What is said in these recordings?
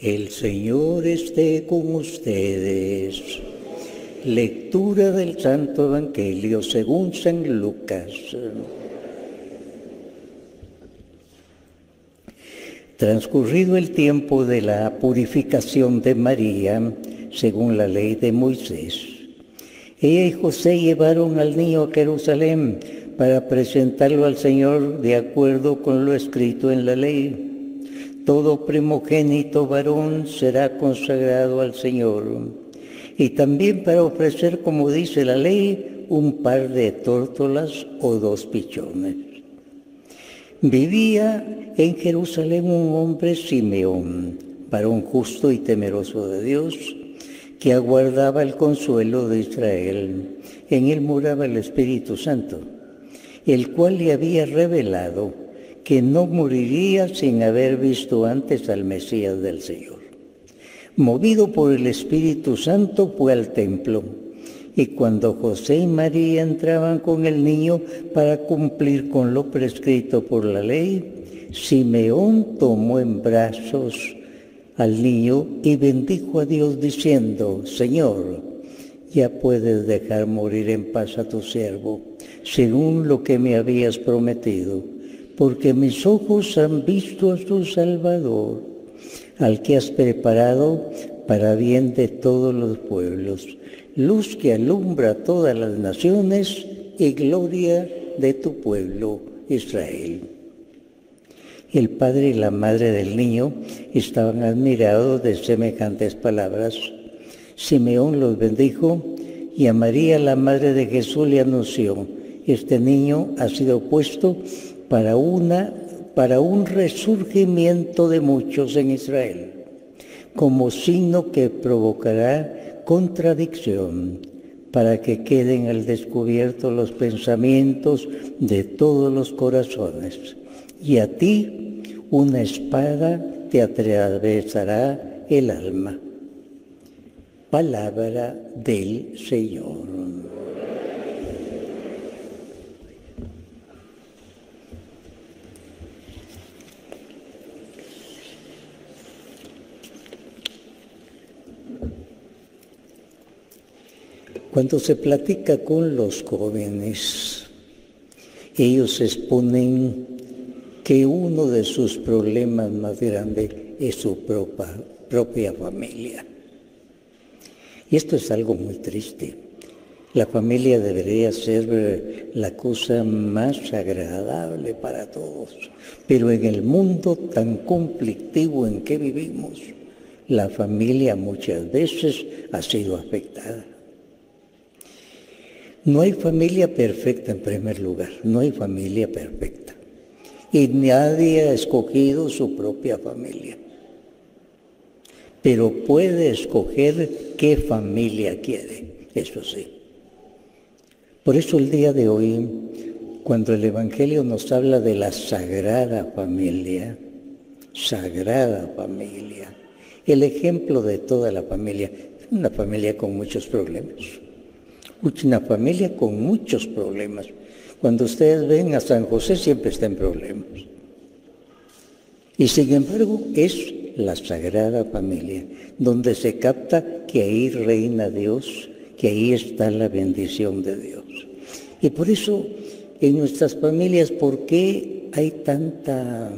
El Señor esté con ustedes. Lectura del Santo Evangelio según San Lucas. Transcurrido el tiempo de la purificación de María, según la ley de Moisés, ella y José llevaron al niño a Jerusalén para presentarlo al Señor de acuerdo con lo escrito en la ley. Todo primogénito varón será consagrado al Señor, y también para ofrecer, como dice la ley, un par de tórtolas o 2 pichones. Vivía en Jerusalén un hombre Simeón, varón justo y temeroso de Dios, que aguardaba el consuelo de Israel. En él moraba el Espíritu Santo, el cual le había revelado que no moriría sin haber visto antes al Mesías del Señor. Movido por el Espíritu Santo fue al templo, y cuando José y María entraban con el niño para cumplir con lo prescrito por la ley, Simeón tomó en brazos al niño y bendijo a Dios diciendo: Señor, ya puedes dejar morir en paz a tu siervo, según lo que me habías prometido, porque mis ojos han visto a tu Salvador, al que has preparado para bien de todos los pueblos, luz que alumbra a todas las naciones y gloria de tu pueblo Israel. El padre y la madre del niño estaban admirados de semejantes palabras. Simeón los bendijo y a María, la madre de Jesús, le anunció: este niño ha sido puesto para un resurgimiento de muchos en Israel, como signo que provocará contradicción, para que queden al descubierto los pensamientos de todos los corazones. Y a ti una espada te atravesará el alma. Palabra del Señor. Cuando se platica con los jóvenes, ellos exponen que uno de sus problemas más grandes es su propia familia. Y esto es algo muy triste. La familia debería ser la cosa más agradable para todos, pero en el mundo tan conflictivo en que vivimos, la familia muchas veces ha sido afectada. No hay familia perfecta en primer lugar, no hay familia perfecta. Y nadie ha escogido su propia familia. Pero puede escoger qué familia quiere, eso sí. Por eso el día de hoy, cuando el Evangelio nos habla de la Sagrada Familia, el ejemplo de toda la familia, una familia con muchos problemas. Una familia con muchos problemas. Cuando ustedes ven a San José, siempre está en problemas. Y sin embargo, es la Sagrada Familia, donde se capta que ahí reina Dios, que ahí está la bendición de Dios. Y por eso, en nuestras familias, ¿por qué hay tanta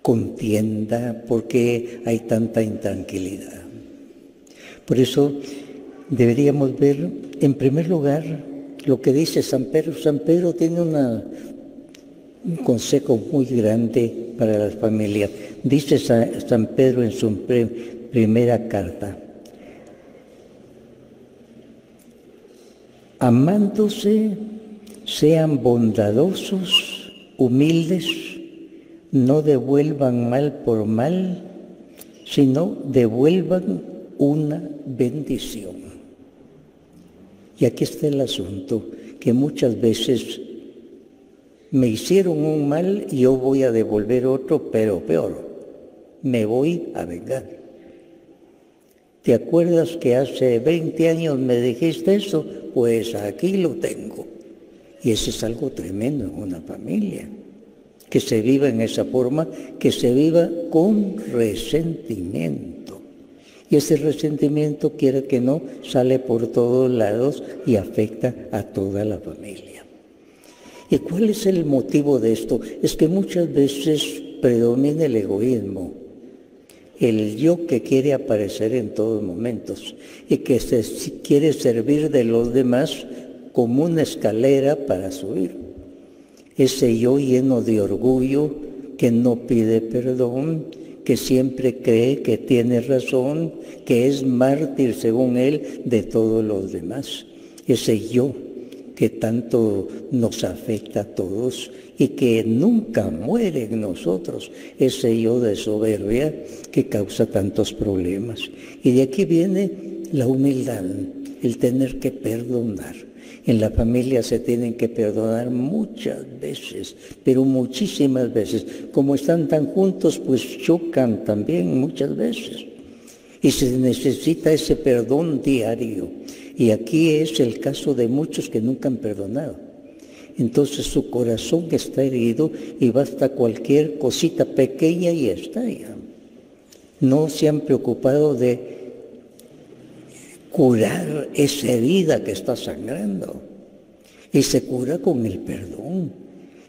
contienda? ¿Por qué hay tanta intranquilidad? Por eso deberíamos ver, en primer lugar, lo que dice San Pedro. San Pedro tiene un consejo muy grande para las familias. Dice San Pedro en su primera carta: amándose, sean bondadosos, humildes, no devuelvan mal por mal, sino devuelvan una bendición. Y aquí está el asunto, que muchas veces me hicieron un mal y yo voy a devolver otro, pero peor, me voy a vengar. ¿Te acuerdas que hace 20 años me dijiste eso? Pues aquí lo tengo. Y eso es algo tremendo en una familia. que se viva en esa forma, que se viva con resentimiento. Y ese resentimiento, quiera que no, sale por todos lados y afecta a toda la familia. ¿Y cuál es el motivo de esto? Es que muchas veces predomina el egoísmo, el yo que quiere aparecer en todos momentos y que quiere servir de los demás como una escalera para subir. Ese yo lleno de orgullo, que no pide perdón, que siempre cree que tiene razón, que es mártir según él de todos los demás. Ese yo que tanto nos afecta a todos y que nunca muere en nosotros, ese yo de soberbia que causa tantos problemas. Y de aquí viene la humildad, el tener que perdonar. En la familia se tienen que perdonar muchas veces, pero muchísimas veces. Como están tan juntos, pues chocan también muchas veces. Y se necesita ese perdón diario. Y aquí es el caso de muchos que nunca han perdonado. Entonces su corazón está herido y basta cualquier cosita pequeña y estalla. No se han preocupado de curar esa herida que está sangrando. Y se cura con el perdón.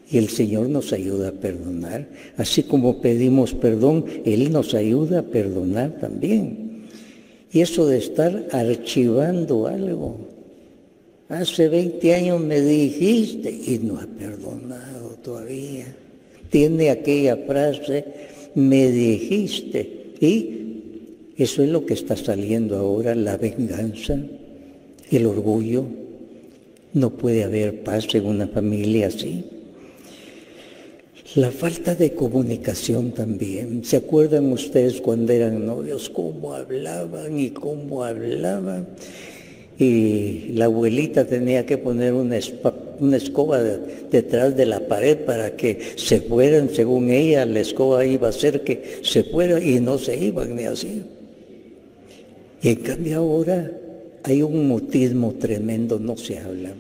Y el Señor nos ayuda a perdonar. Así como pedimos perdón, Él nos ayuda a perdonar también. Y eso de estar archivando algo. Hace 20 años me dijiste y no ha perdonado todavía. Tiene aquella frase, me dijiste. Y eso es lo que está saliendo ahora, la venganza, el orgullo. No puede haber paz en una familia así. La falta de comunicación también. ¿Se acuerdan ustedes cuando eran novios cómo hablaban y cómo hablaban? Y la abuelita tenía que poner una escoba detrás de la pared para que se fueran, según ella, la escoba iba a hacer que se fuera y no se iban ni así. Y en cambio ahora hay un mutismo tremendo, no se habla.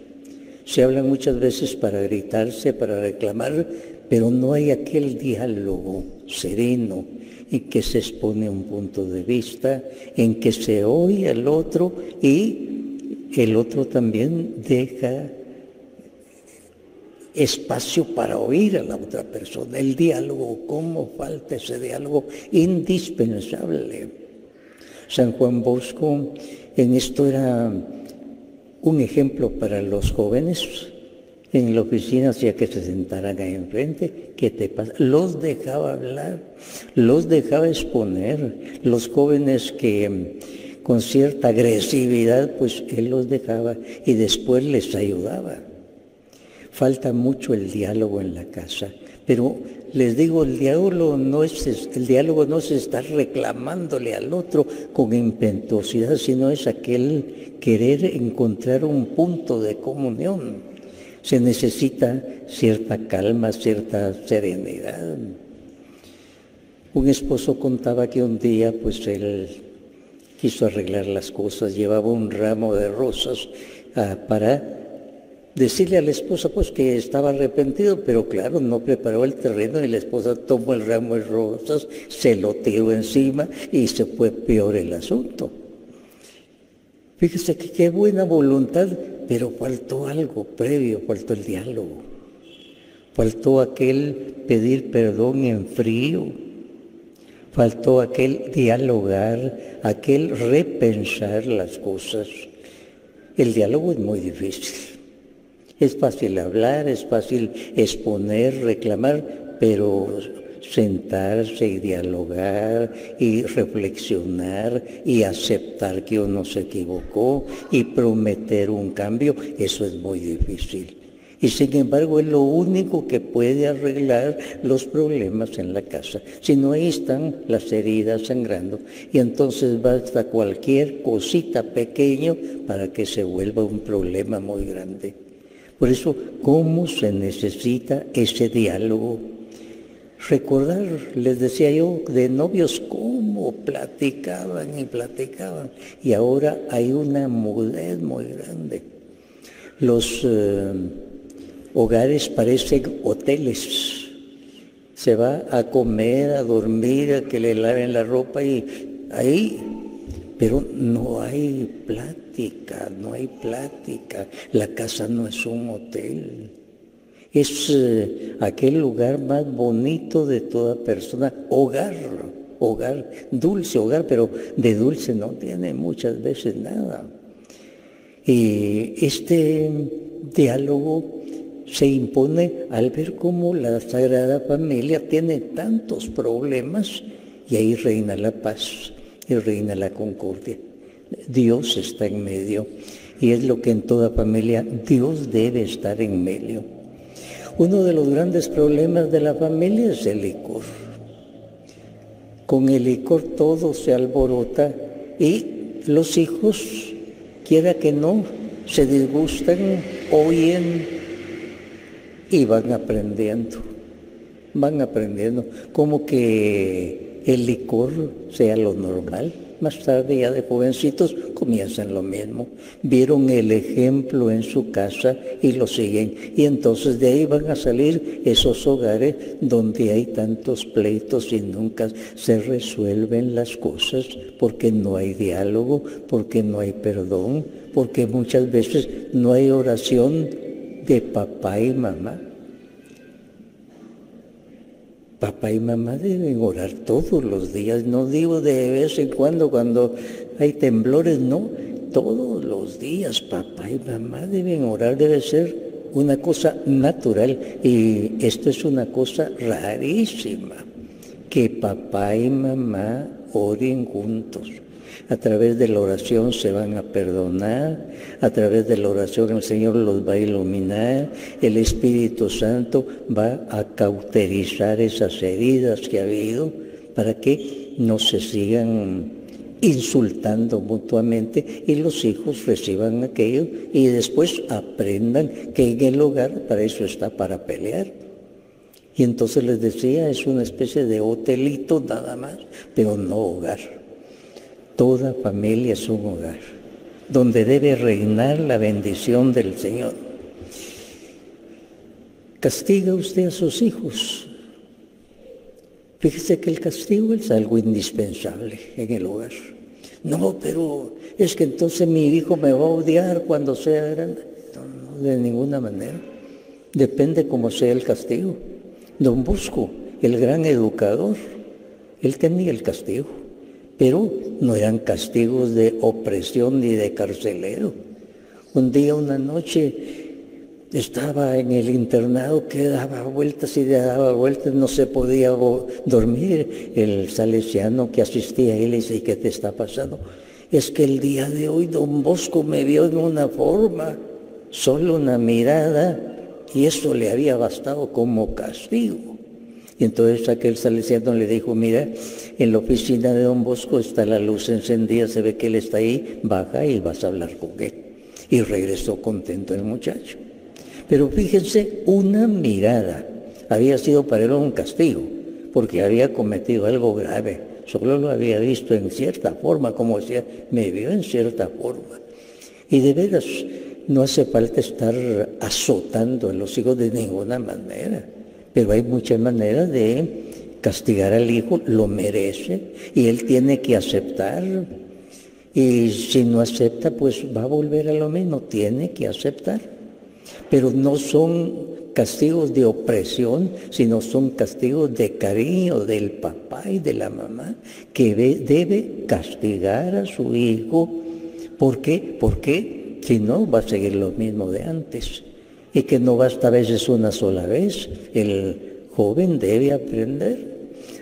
Se habla muchas veces para gritarse, para reclamar, pero no hay aquel diálogo sereno en que se expone un punto de vista, en que se oye al otro y el otro también deja espacio para oír a la otra persona. El diálogo, ¿cómo falta ese diálogo indispensable? San Juan Bosco en esto era un ejemplo para los jóvenes. En la oficina hacía que se sentaran ahí enfrente. ¿Qué te pasa? Los dejaba hablar, los dejaba exponer. Los jóvenes que con cierta agresividad, pues él los dejaba y después les ayudaba. Falta mucho el diálogo en la casa, pero les digo, el diálogo no es estar reclamándole al otro con impetuosidad, sino es aquel querer encontrar un punto de comunión. Se necesita cierta calma, cierta serenidad. Un esposo contaba que un día, pues él quiso arreglar las cosas, llevaba un ramo de rosas para decirle a la esposa pues que estaba arrepentido, pero claro, no preparó el terreno y la esposa tomó el ramo de rosas, se lo tiró encima y se fue peor el asunto. Fíjese que qué buena voluntad, pero faltó algo previo, faltó el diálogo. Faltó aquel pedir perdón en frío, faltó aquel dialogar, aquel repensar las cosas. El diálogo es muy difícil. Es fácil hablar, es fácil exponer, reclamar, pero sentarse y dialogar y reflexionar y aceptar que uno se equivocó y prometer un cambio, eso es muy difícil. Y sin embargo es lo único que puede arreglar los problemas en la casa. Si no, ahí están las heridas sangrando y entonces basta cualquier cosita pequeña para que se vuelva un problema muy grande. Por eso, ¿cómo se necesita ese diálogo? Recordar, les decía yo, de novios cómo platicaban y platicaban. Y ahora hay una mudez muy grande. Los hogares parecen hoteles. Se va a comer, a dormir, a que le laven la ropa y ahí, pero no hay plática, no hay plática. La casa no es un hotel. Es aquel lugar más bonito de toda persona, hogar, hogar, dulce hogar, pero de dulce no tiene muchas veces nada. Y este diálogo se impone al ver cómo la Sagrada Familia tiene tantos problemas y ahí reina la paz y reina la concordia. Dios está en medio y es lo que en toda familia Dios debe estar en medio. Uno de los grandes problemas de la familia es el licor. Con el licor todo se alborota y los hijos, quiera que no, se disgustan, oyen y van aprendiendo como que el licor sea lo normal. Más tarde, ya de jovencitos, comienzan lo mismo. Vieron el ejemplo en su casa y lo siguen. Y entonces de ahí van a salir esos hogares donde hay tantos pleitos y nunca se resuelven las cosas porque no hay diálogo, porque no hay perdón, porque muchas veces no hay oración de papá y mamá. Papá y mamá deben orar todos los días, no digo de vez en cuando hay temblores, no, todos los días papá y mamá deben orar, debe ser una cosa natural y esto es una cosa rarísima, que papá y mamá oren juntos. A través de la oración se van a perdonar, a través de la oración el Señor los va a iluminar, el Espíritu Santo va a cauterizar esas heridas que ha habido para que no se sigan insultando mutuamente y los hijos reciban aquello y después aprendan que en el hogar para eso está, para pelear. Y entonces les decía, es una especie de hotelito nada más, pero no hogar. Toda familia es un hogar, donde debe reinar la bendición del Señor. ¿Castiga usted a sus hijos? Fíjese que el castigo es algo indispensable en el hogar. No, pero es que entonces mi hijo me va a odiar cuando sea grande. No, de ninguna manera. Depende cómo sea el castigo. Don Bosco, el gran educador, él tenía el castigo. Pero no eran castigos de opresión ni de carcelero. Un día, una noche, estaba en el internado que daba vueltas y daba vueltas, no se podía dormir. El salesiano que asistía a él le dice, ¿y qué te está pasando? Es que el día de hoy don Bosco me vio en una forma, solo una mirada, y eso le había bastado como castigo. Y entonces aquel salesiano le dijo, mira, en la oficina de don Bosco está la luz encendida, se ve que él está ahí, baja y vas a hablar con él. Y regresó contento el muchacho. Pero fíjense, una mirada había sido para él un castigo, porque había cometido algo grave. Solo lo había visto en cierta forma, como decía, me vio en cierta forma. Y de veras, no hace falta estar azotando a los hijos de ninguna manera. Pero hay muchas maneras de castigar al hijo, lo merece y él tiene que aceptar. Y si no acepta, pues va a volver a lo mismo, tiene que aceptar. Pero no son castigos de opresión, sino son castigos de cariño del papá y de la mamá, que debe castigar a su hijo. ¿Por qué? Porque si no, va a seguir lo mismo de antes. Y que no basta a veces una sola vez, el joven debe aprender.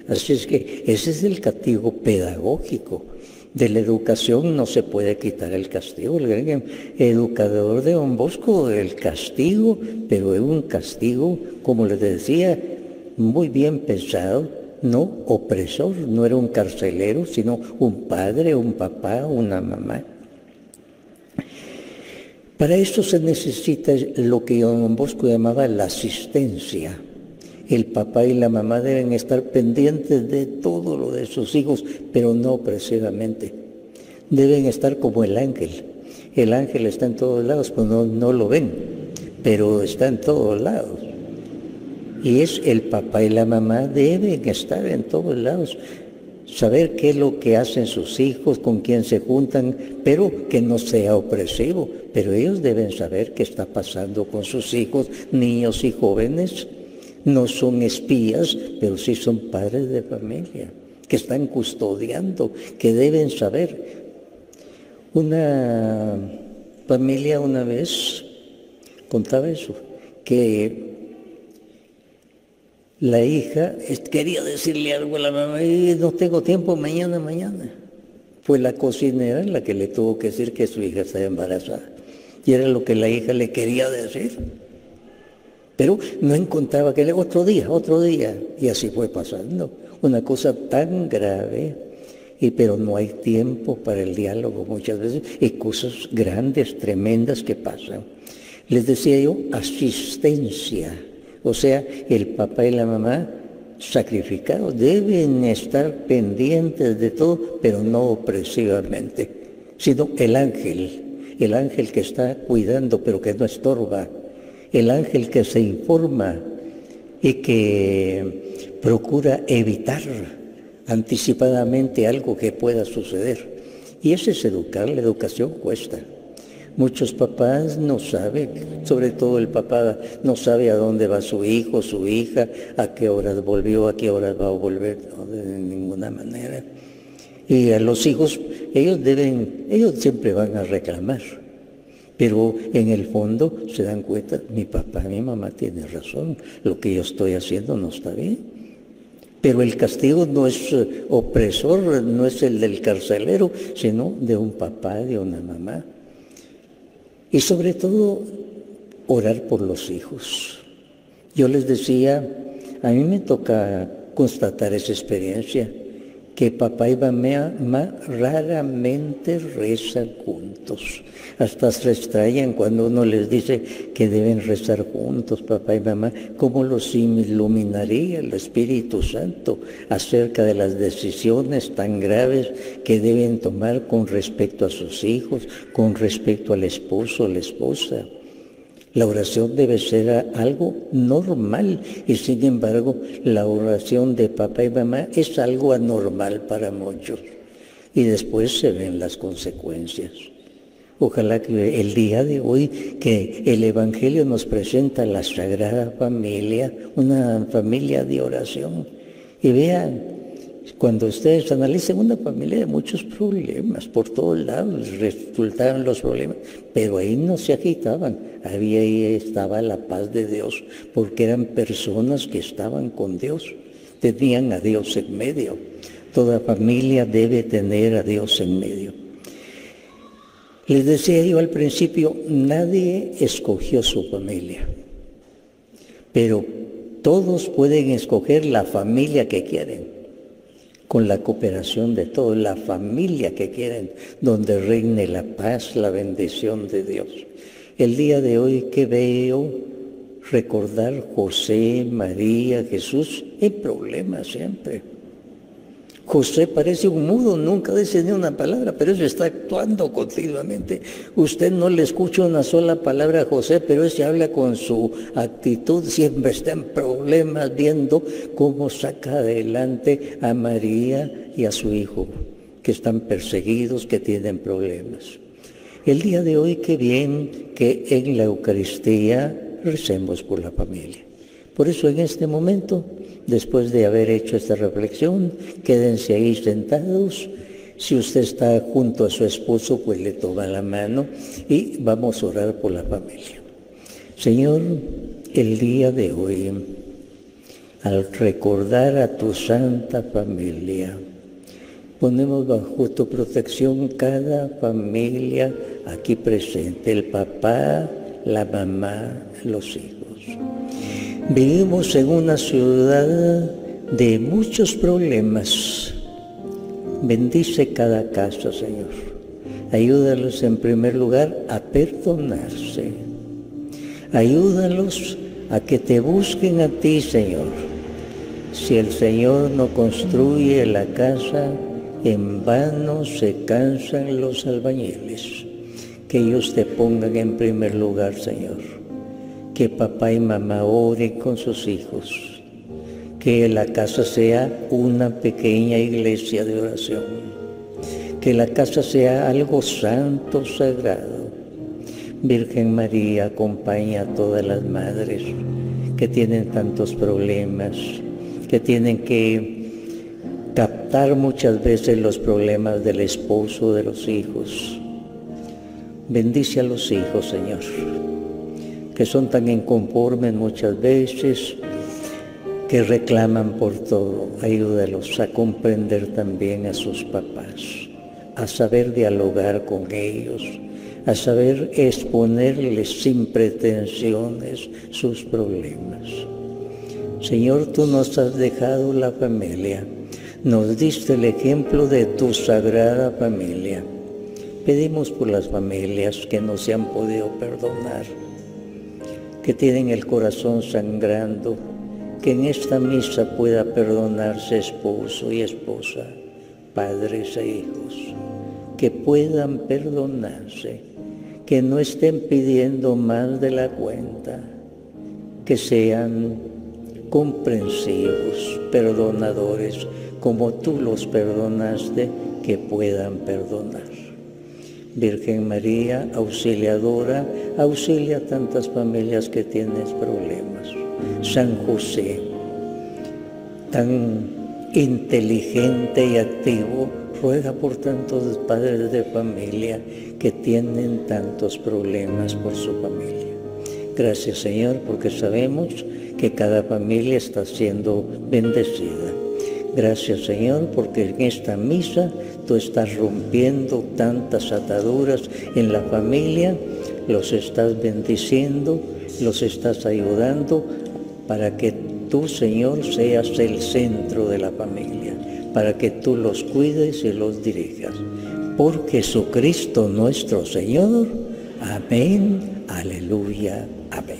Así es que ese es el castigo pedagógico. De la educación no se puede quitar el castigo. El gran educador de don Bosco, el castigo, pero es un castigo, como les decía, muy bien pensado, no opresor, no era un carcelero, sino un padre, un papá, una mamá. Para esto se necesita lo que don Bosco llamaba la asistencia. El papá y la mamá deben estar pendientes de todo lo de sus hijos, pero no opresivamente. Deben estar como el ángel. El ángel está en todos lados, pues no lo ven, pero está en todos lados. Y es el papá y la mamá deben estar en todos lados, saber qué es lo que hacen sus hijos, con quién se juntan, pero que no sea opresivo. Pero ellos deben saber qué está pasando con sus hijos, niños y jóvenes. No son espías, pero sí son padres de familia, que están custodiando, que deben saber. Una familia una vez contaba eso, que la hija quería decirle algo a la mamá, y no tengo tiempo, mañana. Fue la cocinera la que le tuvo que decir que su hija estaba embarazada. Y era lo que la hija le quería decir. Pero no encontraba que otro día. Y así fue pasando. Una cosa tan grave. Pero no hay tiempo para el diálogo muchas veces. Y cosas grandes, tremendas que pasan. Les decía yo, asistencia. O sea, el papá y la mamá sacrificados deben estar pendientes de todo, pero no opresivamente, sino el ángel que está cuidando, pero que no estorba, el ángel que se informa y que procura evitar anticipadamente algo que pueda suceder. Y ese es educar, la educación cuesta. Muchos papás no saben, sobre todo el papá no sabe a dónde va su hijo, su hija, a qué horas volvió, a qué horas va a volver, no, de ninguna manera. Y a los hijos, ellos siempre van a reclamar, pero en el fondo se dan cuenta, mi papá, mi mamá tienen razón, lo que yo estoy haciendo no está bien. Pero el castigo no es opresor, no es el del carcelero, sino de un papá, de una mamá. Y sobre todo, orar por los hijos. Yo les decía, a mí me toca constatar esa experiencia, que papá y mamá raramente rezan juntos. Hasta se extrañan cuando uno les dice que deben rezar juntos, papá y mamá, cómo los iluminaría el Espíritu Santo acerca de las decisiones tan graves que deben tomar con respecto a sus hijos, con respecto al esposo o la esposa. La oración debe ser algo normal y sin embargo la oración de papá y mamá es algo anormal para muchos y después se ven las consecuencias. Ojalá que el día de hoy que el Evangelio nos presenta la Sagrada Familia, una familia de oración, y vean, cuando ustedes analicen una familia de muchos problemas, por todos lados resultaban los problemas, pero ahí no se agitaban, ahí estaba la paz de Dios, porque eran personas que estaban con Dios, tenían a Dios en medio. Toda familia debe tener a Dios en medio. Les decía yo al principio, nadie escogió su familia, pero todos pueden escoger la familia que quieren, con la cooperación de todos, la familia que quieren, donde reine la paz, la bendición de Dios. El día de hoy, qué bello recordar José, María, Jesús, hay problemas siempre. José parece un mudo, nunca dice ni una palabra, pero él está actuando continuamente. Usted no le escucha una sola palabra a José, pero él se habla con su actitud, siempre está en problemas, viendo cómo saca adelante a María y a su hijo, que están perseguidos, que tienen problemas. El día de hoy, qué bien que en la Eucaristía recemos por la familia. Por eso en este momento, después de haber hecho esta reflexión, quédense ahí sentados. Si usted está junto a su esposo, pues le toma la mano y vamos a orar por la familia. Señor, el día de hoy, al recordar a tu santa familia, ponemos bajo tu protección cada familia aquí presente, el papá, la mamá, los hijos. Vivimos en una ciudad de muchos problemas. Bendice cada casa, Señor. Ayúdalos en primer lugar a perdonarse. Ayúdalos a que te busquen a ti, Señor. Si el Señor no construye la casa, en vano se cansan los albañiles. Que ellos te pongan en primer lugar, Señor. que papá y mamá oren con sus hijos, que la casa sea una pequeña iglesia de oración, que la casa sea algo santo, sagrado. Virgen María, acompaña a todas las madres que tienen tantos problemas, que tienen que captar muchas veces los problemas del esposo, de los hijos. Bendice a los hijos, Señor, que son tan inconformes muchas veces, que reclaman por todo. Ayúdalos a comprender también a sus papás, a saber dialogar con ellos, a saber exponerles sin pretensiones sus problemas. Señor, tú nos has dejado la familia, nos diste el ejemplo de tu sagrada familia. Pedimos por las familias que no se han podido perdonar, que tienen el corazón sangrando, que en esta misa pueda perdonarse esposo y esposa, padres e hijos, que puedan perdonarse, que no estén pidiendo más de la cuenta, que sean comprensivos, perdonadores, como tú los perdonaste, que puedan perdonar. Virgen María, auxiliadora, auxilia a tantas familias que tienen problemas. San José, tan inteligente y activo, ruega por tantos padres de familia que tienen tantos problemas por su familia. Gracias, Señor, porque sabemos que cada familia está siendo bendecida. Gracias, Señor, porque en esta misa tú estás rompiendo tantas ataduras en la familia, los estás bendiciendo, los estás ayudando para que tú, Señor, seas el centro de la familia, para que tú los cuides y los dirijas. Por Jesucristo nuestro Señor. Amén, aleluya, amén.